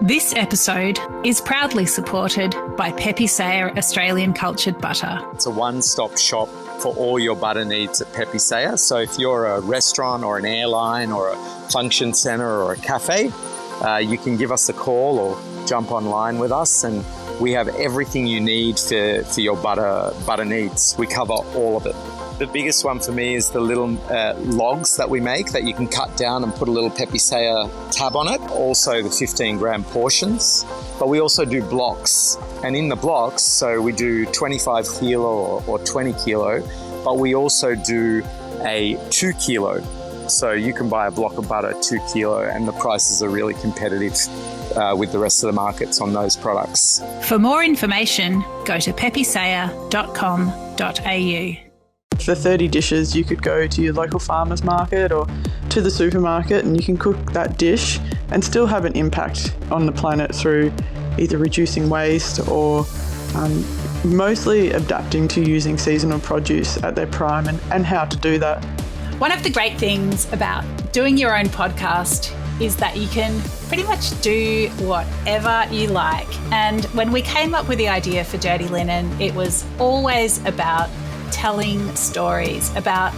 This episode is proudly supported by Pepe Sayer Australian Cultured Butter. It's a one-stop shop for all your butter needs at Pepe Sayer. So if you're a restaurant or an airline or a function centre or a cafe, you can give us a call or jump online with us, and we have everything you need for your butter needs. We cover all of it. The biggest one for me is the little logs that we make that you can cut down and put a little Pepe Sayer tab on it. Also the 15-gram portions, but we also do blocks. And in the blocks, so we do 25 kilo or 20 kilo, but we also do a 2 kilo. So you can buy a block of butter 2 kilo, and the prices are really competitive with the rest of the markets on those products. For more information, go to pepesayer.com.au. For 30 dishes, you could go to your local farmer's market or to the supermarket, and you can cook that dish and still have an impact on the planet through either reducing waste or mostly adapting to using seasonal produce at their prime and how to do that. One of the great things about doing your own podcast is that you can pretty much do whatever you like. And when we came up with the idea for Dirty Linen, it was always about telling stories, about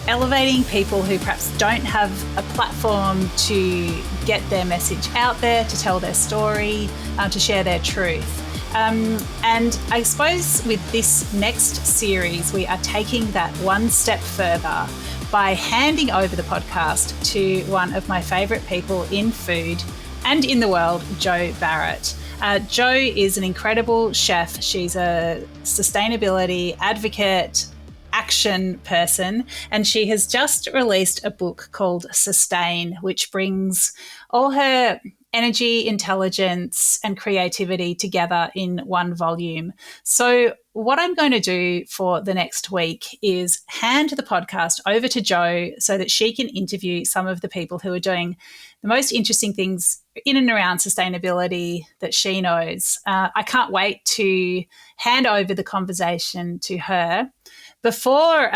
elevating people who perhaps don't have a platform to get their message out there, to tell their story, to share their truth. And I suppose with this next series, we are taking that one step further by handing over the podcast to one of my favourite people in food and in the world, Jo Barrett. Jo is an incredible chef. She's a sustainability advocate, action person, and she has just released a book called Sustain, which brings all her energy, intelligence, and creativity together in one volume. So what I'm going to do for the next week is hand the podcast over to Jo so that she can interview some of the people who are doing the most interesting things in and around sustainability that she knows. I can't wait to hand over the conversation to her. Before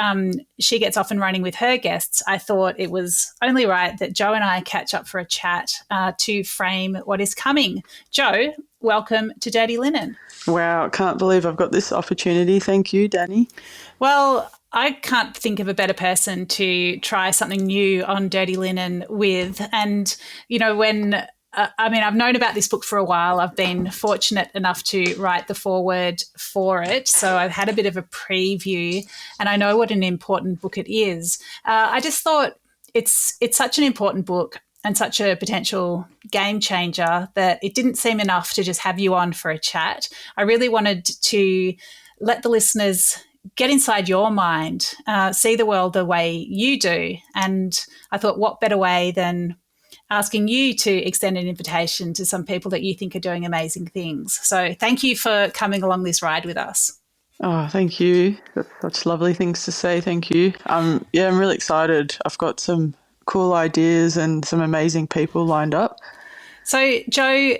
she gets off and running with her guests, I thought it was only right that Jo and I catch up for a chat to frame what is coming. Jo, welcome to Dirty Linen. Wow, can't believe I've got this opportunity. Thank you, Dani. Well, I can't think of a better person to try something new on Dirty Linen with. And, you know, when I've known about this book for a while. I've been fortunate enough to write the foreword for it. So I've had a bit of a preview and I know what an important book it is. I just thought it's such an important book and such a potential game changer that it didn't seem enough to just have you on for a chat. I really wanted to let the listeners get inside your mind, see the world the way you do. And I thought, what better way than asking you to extend an invitation to some people that you think are doing amazing things. So thank you for coming along this ride with us. Oh, thank you. That's such lovely things to say. Thank you. I'm really excited. I've got some cool ideas and some amazing people lined up. So, Jo,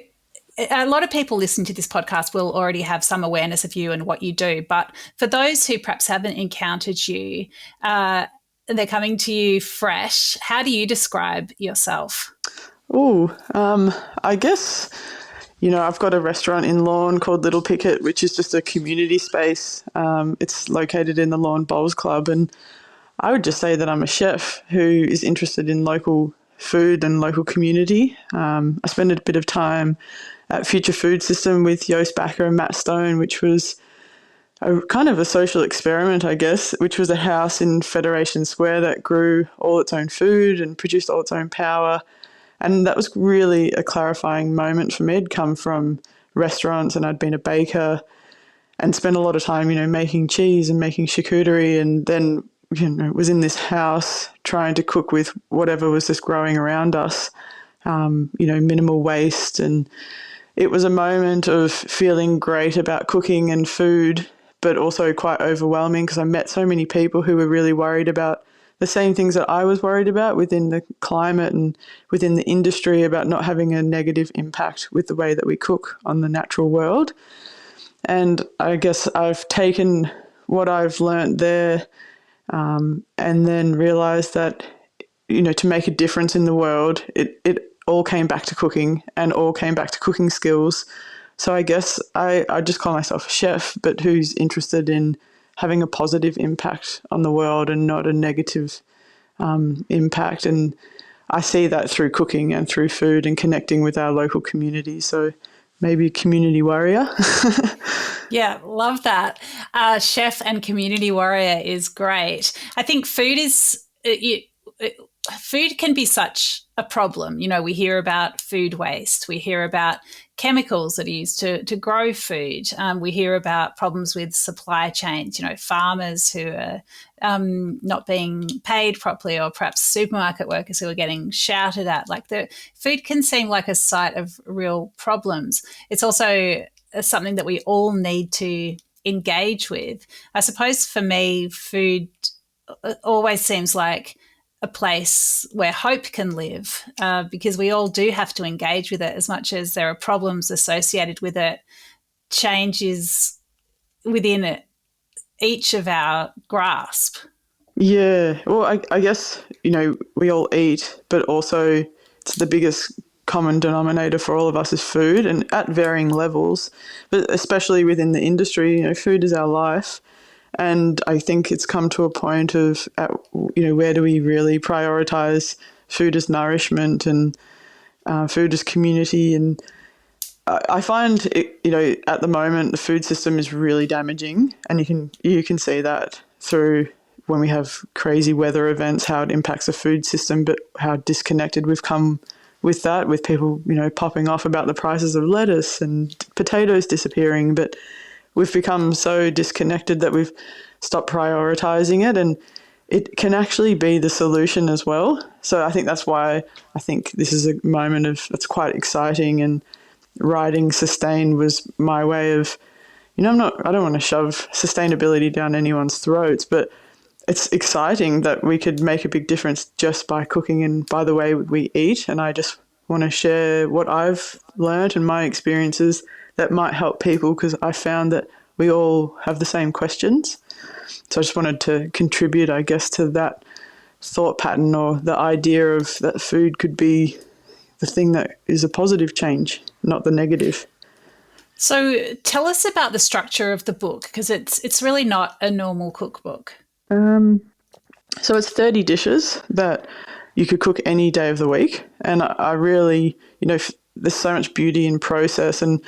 a lot of people listening to this podcast will already have some awareness of you and what you do. But for those who perhaps haven't encountered you, they're coming to you fresh. How do you describe yourself? I guess, I've got a restaurant in Lorne called Little Picket, which is just a community space. It's located in the Lorne Bowls Club. And I would just say that I'm a chef who is interested in local food and local community. I spent a bit of time at Future Food System with Joost Bakker and Matt Stone, which was a kind of a social experiment, I guess, which was a house in Federation Square that grew all its own food and produced all its own power. And that was really a clarifying moment for me. I'd come from restaurants and I'd been a baker and spent a lot of time, making cheese and making charcuterie, and then, was in this house trying to cook with whatever was just growing around us, minimal waste. And it was a moment of feeling great about cooking and food, but also quite overwhelming because I met so many people who were really worried about the same things that I was worried about within the climate and within the industry, about not having a negative impact with the way that we cook on the natural world. And I guess I've taken what I've learnt there and then realised that, to make a difference in the world, it all came back to cooking and all came back to cooking skills. So I guess I just call myself a chef, but who's interested in having a positive impact on the world and not a negative impact. And I see that through cooking and through food and connecting with our local community. So maybe community warrior. Yeah, love that. Chef and community warrior is great. I think food can be such a problem. You know, we hear about food waste. We hear about chemicals that are used to grow food. We hear about problems with supply chains, you know, farmers who are not being paid properly, or perhaps supermarket workers who are getting shouted at. Like, the food can seem like a site of real problems. It's also something that we all need to engage with. I suppose for me, food always seems like a place where hope can live, because we all do have to engage with it. As much as there are problems associated with it, change is within it, each of our grasp. Yeah, well, I guess, we all eat, but also it's the biggest common denominator for all of us is food, and at varying levels, but especially within the industry, food is our life. And I think it's come to a point of, where do we really prioritize food as nourishment and food as community? And I find, at the moment, the food system is really damaging, and you can see that through when we have crazy weather events, how it impacts the food system, but how disconnected we've come with that, with people, popping off about the prices of lettuce and potatoes disappearing. But we've become so disconnected that we've stopped prioritizing it, and it can actually be the solution as well. So I think that's why I think this is a moment it's quite exciting, and writing Sustain was my way of, I don't want to shove sustainability down anyone's throats, but it's exciting that we could make a big difference just by cooking and by the way we eat. And I just want to share what I've learned and my experiences that might help people, because I found that we all have the same questions. So I just wanted to contribute, I guess, to that thought pattern, or the idea of that food could be the thing that is a positive change, not the negative. So tell us about the structure of the book, because it's really not a normal cookbook. So it's 30 dishes that you could cook any day of the week. And I really, there's so much beauty in process, and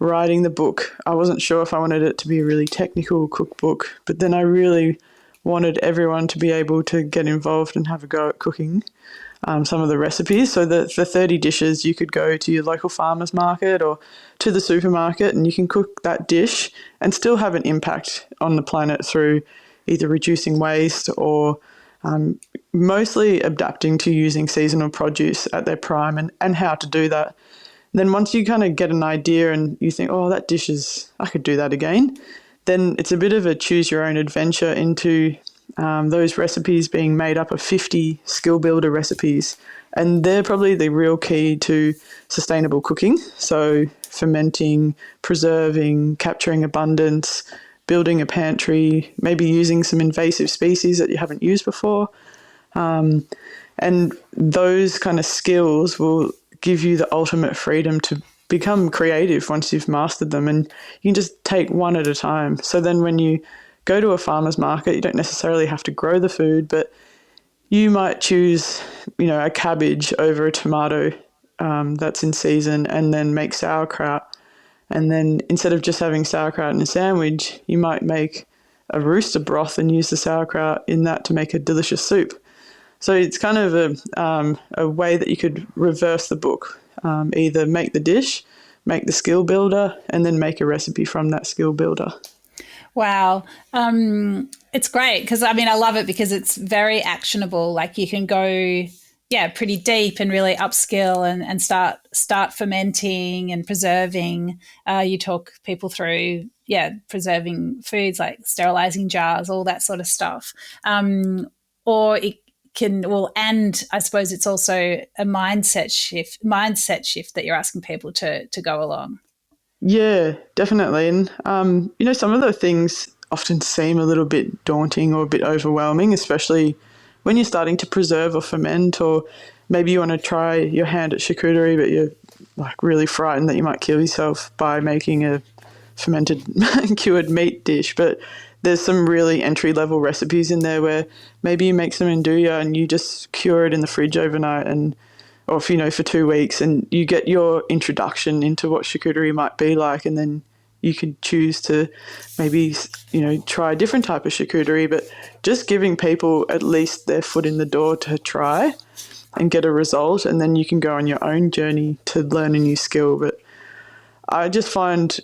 writing the book, I wasn't sure if I wanted it to be a really technical cookbook, but then I really wanted everyone to be able to get involved and have a go at cooking some of the recipes. So the 30 dishes, you could go to your local farmer's market or to the supermarket, and you can cook that dish and still have an impact on the planet through either reducing waste or mostly adapting to using seasonal produce at their prime, and how to do that. Then once you kind of get an idea and you think, oh, that dish I could do that again, then it's a bit of a choose your own adventure into those recipes being made up of 50 skill builder recipes. And they're probably the real key to sustainable cooking. So fermenting, preserving, capturing abundance, building a pantry, maybe using some invasive species that you haven't used before. And those kind of skills will give you the ultimate freedom to become creative once you've mastered them, and you can just take one at a time. So then when you go to a farmer's market, you don't necessarily have to grow the food, but you might choose, a cabbage over a tomato that's in season, and then make sauerkraut. And then instead of just having sauerkraut in a sandwich, you might make a rooster broth and use the sauerkraut in that to make a delicious soup. So it's kind of a way that you could reverse the book, either make the dish, make the skill builder, and then make a recipe from that skill builder. Wow. It's great because, I love it because it's very actionable. Like, you can go, pretty deep and really upskill and start fermenting and preserving. You talk people through, preserving foods, like sterilizing jars, all that sort of stuff. Or it and I suppose it's also a mindset shift that you're asking people to go along. Yeah, definitely. And, some of the things often seem a little bit daunting or a bit overwhelming, especially when you're starting to preserve or ferment, or maybe you want to try your hand at charcuterie, but you're like really frightened that you might kill yourself by making a fermented cured meat dish. But there's some really entry level recipes in there where maybe you make some andouille and you just cure it in the fridge overnight, and or if, for 2 weeks, and you get your introduction into what charcuterie might be like, and then you could choose to maybe, try a different type of charcuterie, but just giving people at least their foot in the door to try and get a result, and then you can go on your own journey to learn a new skill. But I just find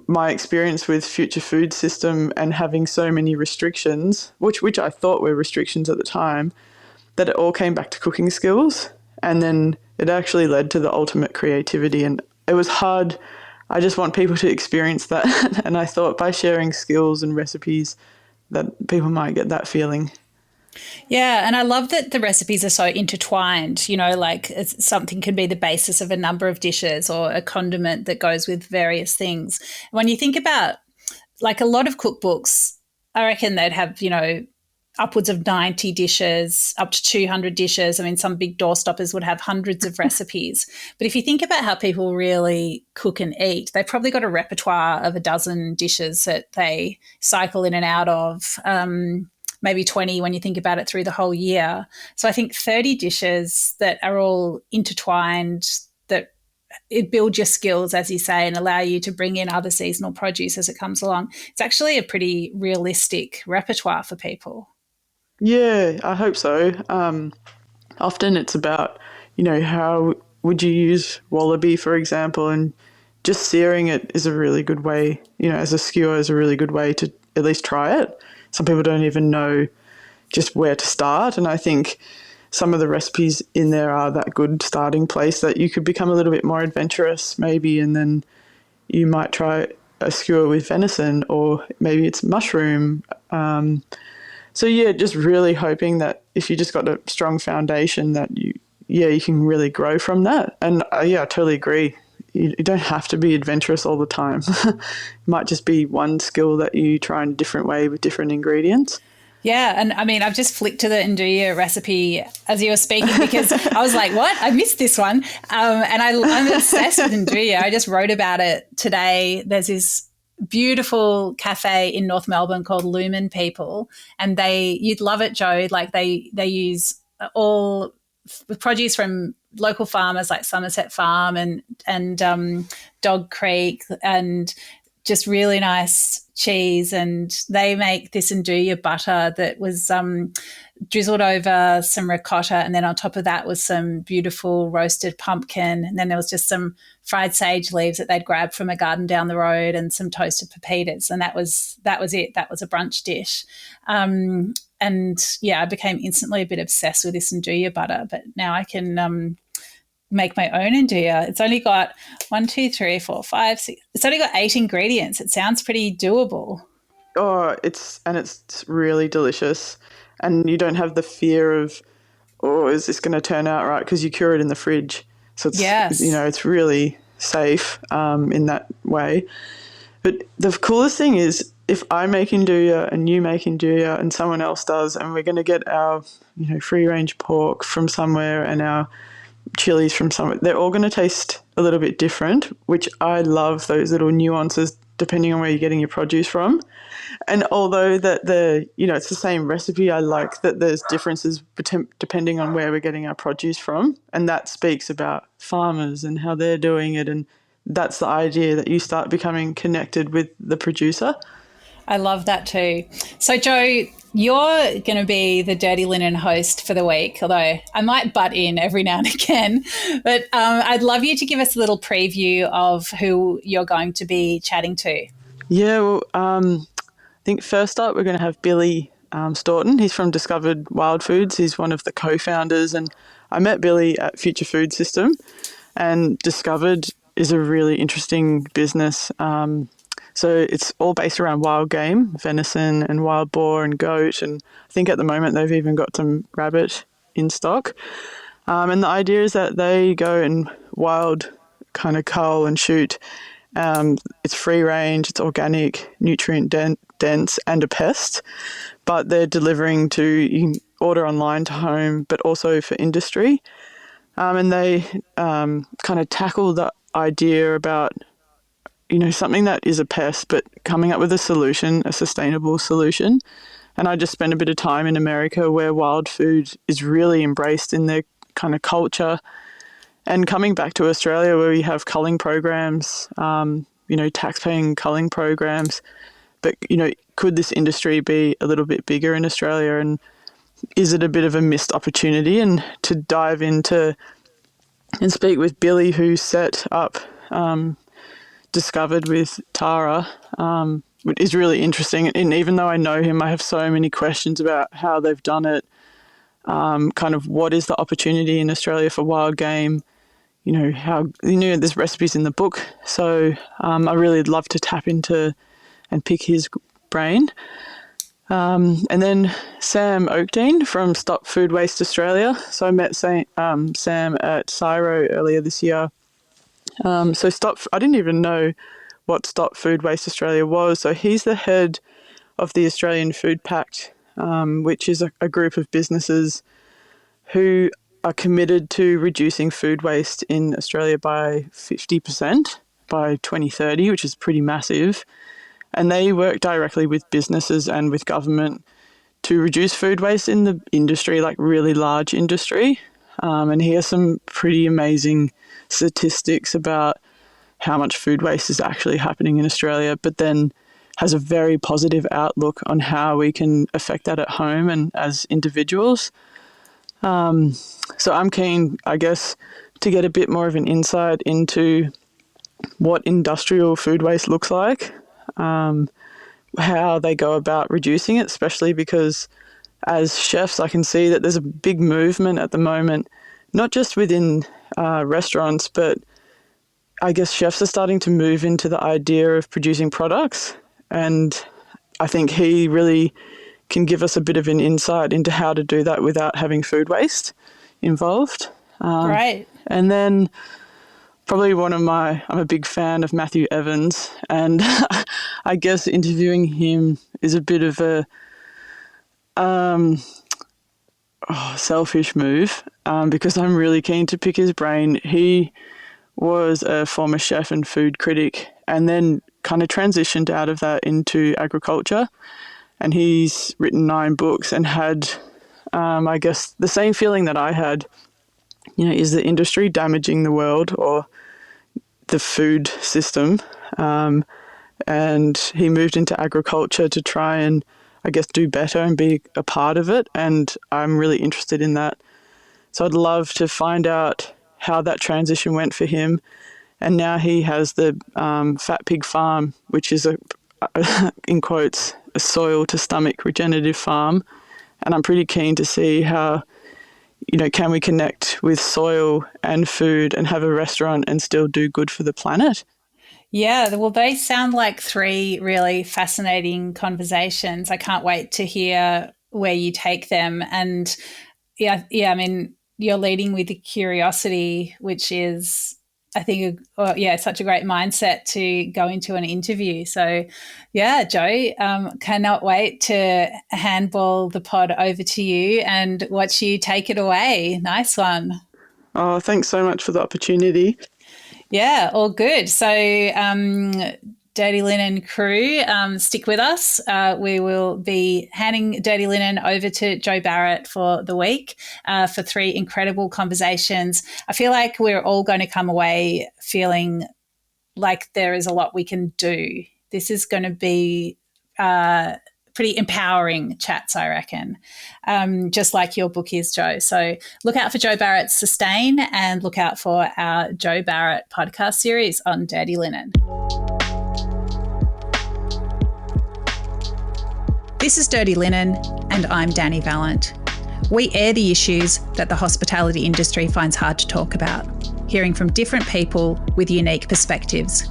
my experience with Future Food System and having so many restrictions, which I thought were restrictions at the time, that it all came back to cooking skills, and then it actually led to the ultimate creativity. And it was hard. I just want people to experience that. And I thought by sharing skills and recipes that people might get that feeling. Yeah, and I love that the recipes are so intertwined, like something can be the basis of a number of dishes or a condiment that goes with various things. When you think about, like, a lot of cookbooks, I reckon they'd have, upwards of 90 dishes, up to 200 dishes. I mean, some big doorstoppers would have hundreds of recipes. But if you think about how people really cook and eat, they've probably got a repertoire of a dozen dishes that they cycle in and out of, maybe 20 when you think about it through the whole year. So I think 30 dishes that are all intertwined, that it build your skills, as you say, and allow you to bring in other seasonal produce as it comes along. It's actually a pretty realistic repertoire for people. Yeah, I hope so. Often it's about, how would you use wallaby, for example, and just searing it is a really good way, as a skewer is a really good way to at least try it. Some people don't even know just where to start, and I think some of the recipes in there are that good starting place that you could become a little bit more adventurous maybe, and then you might try a skewer with venison, or maybe it's mushroom. So yeah, just really hoping that if you just got a strong foundation that you can really grow from that. And I totally agree. You don't have to be adventurous all the time. It might just be one skill that you try in a different way with different ingredients. Yeah, and I mean, I've just flicked to the andouille recipe as you were speaking because I was like, what? I missed this one. And I'm obsessed with andouille. I just wrote about it today. There's this beautiful cafe in North Melbourne called Lumen People, and you'd love it, Jo. Like they use all produce from local farmers like Somerset Farm and Dog Creek, and just really nice cheese. And they make this andouille butter that was drizzled over some ricotta, and then on top of that was some beautiful roasted pumpkin, and then there was just some fried sage leaves that they'd grabbed from a garden down the road, and some toasted pepitas, and that was it. That was a brunch dish. And yeah, I became instantly a bit obsessed with this andouille butter, but now I can make my own andouille. It's only got 1, 2, 3, 4, 5, 6. It's only got 8 ingredients. It sounds pretty doable. Oh, it's really delicious, and you don't have the fear of, is this going to turn out right? Because you cure it in the fridge, so it's it's really safe in that way. But the coolest thing is, if I make andouille and you make andouille and someone else does, and we're going to get our free range pork from somewhere and our chilies from somewhere, they're all going to taste a little bit different, which I love, those little nuances depending on where you're getting your produce from. And although that it's the same recipe, I like that there's differences depending on where we're getting our produce from, and that speaks about farmers and how they're doing it, and that's the idea, that you start becoming connected with the producer. I love that too. So Jo, you're going to be the Dirty Linen host for the week, although I might butt in every now and again. But I'd love you to give us a little preview of who you're going to be chatting to. Yeah, well, I think first up we're going to have Billy Staunton. He's from Discovered Wild Foods. He's one of the co-founders, and I met Billy at Future Food System, and Discovered is a really interesting business. So it's all based around wild game, venison and wild boar and goat, and I think at the moment they've even got some rabbit in stock. And the idea is that they go and wild kind of cull and shoot. It's free range, it's organic, nutrient dense, and a pest, but they're delivering you can order online to home, but also for industry. And they kind of tackle the idea about, something that is a pest, but coming up with a solution, a sustainable solution. And I just spent a bit of time in America where wild food is really embraced in their kind of culture. And coming back to Australia where we have culling programs, tax-paying culling programs. But, could this industry be a little bit bigger in Australia? And is it a bit of a missed opportunity? And to dive into and speak with Billy, who set up Discovered with Tara, is really interesting. And even though I know him, I have so many questions about how they've done it, kind of what is the opportunity in Australia for wild game, how, there's recipes in the book. So I really love to tap into and pick his brain. And then Sam Oakdean from Stop Food Waste Australia. So I met Sam at Cyro earlier this year. I didn't even know what Stop Food Waste Australia was. So he's the head of the Australian Food Pact, which is a group of businesses who are committed to reducing food waste in Australia by 50% by 2030, which is pretty massive. And they work directly with businesses and with government to reduce food waste in the industry, like really large industry. And he has some pretty amazing statistics about how much food waste is actually happening in Australia, but then has a very positive outlook on how we can affect that at home and as individuals. So I'm keen, I guess, to get a bit more of an insight into what industrial food waste looks like, how they go about reducing it, especially because as chefs, I can see that there's a big movement at the moment, not just within restaurants, but I guess chefs are starting to move into the idea of producing products. And I think he really can give us a bit of an insight into how to do that without having food waste involved. Right. And then probably I'm a big fan of Matthew Evans, and I guess interviewing him is a bit of a selfish move because I'm really keen to pick his brain. He was a former chef and food critic and then kind of transitioned out of that into agriculture. And he's written 9 books and had, I guess, the same feeling that I had, is the industry damaging the world or the food system? And he moved into agriculture to try and, I guess, do better and be a part of it. And I'm really interested in that. So I'd love to find out how that transition went for him. And now he has the Fat Pig Farm, which is in quotes, a soil to stomach regenerative farm. And I'm pretty keen to see how, can we connect with soil and food and have a restaurant and still do good for the planet? Yeah, well, they sound like 3 really fascinating conversations. I can't wait to hear where you take them. And yeah, I mean, you're leading with the curiosity, which is, I think, such a great mindset to go into an interview. So, yeah, Jo, cannot wait to handball the pod over to you and watch you take it away. Nice one. Oh, thanks so much for the opportunity. Yeah, all good. So, Dirty Linen crew, stick with us. We will be handing Dirty Linen over to Jo Barrett for the week for 3 incredible conversations. I feel like we're all going to come away feeling like there is a lot we can do. This is going to be pretty empowering chats, I reckon, just like your book is, Jo. So look out for Jo Barrett's Sustain and look out for our Jo Barrett podcast series on Dirty Linen. This is Dirty Linen, and I'm Dani Valent. We air the issues that the hospitality industry finds hard to talk about, hearing from different people with unique perspectives.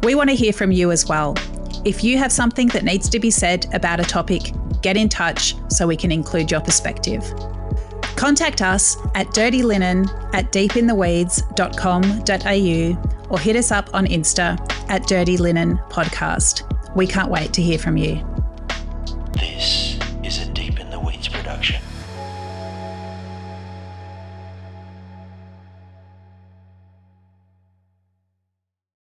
We want to hear from you as well. If you have something that needs to be said about a topic, get in touch so we can include your perspective. Contact us at dirtyLinen@deepintheweeds.com.au or hit us up on Insta at Dirty Linen Podcast. We can't wait to hear from you. This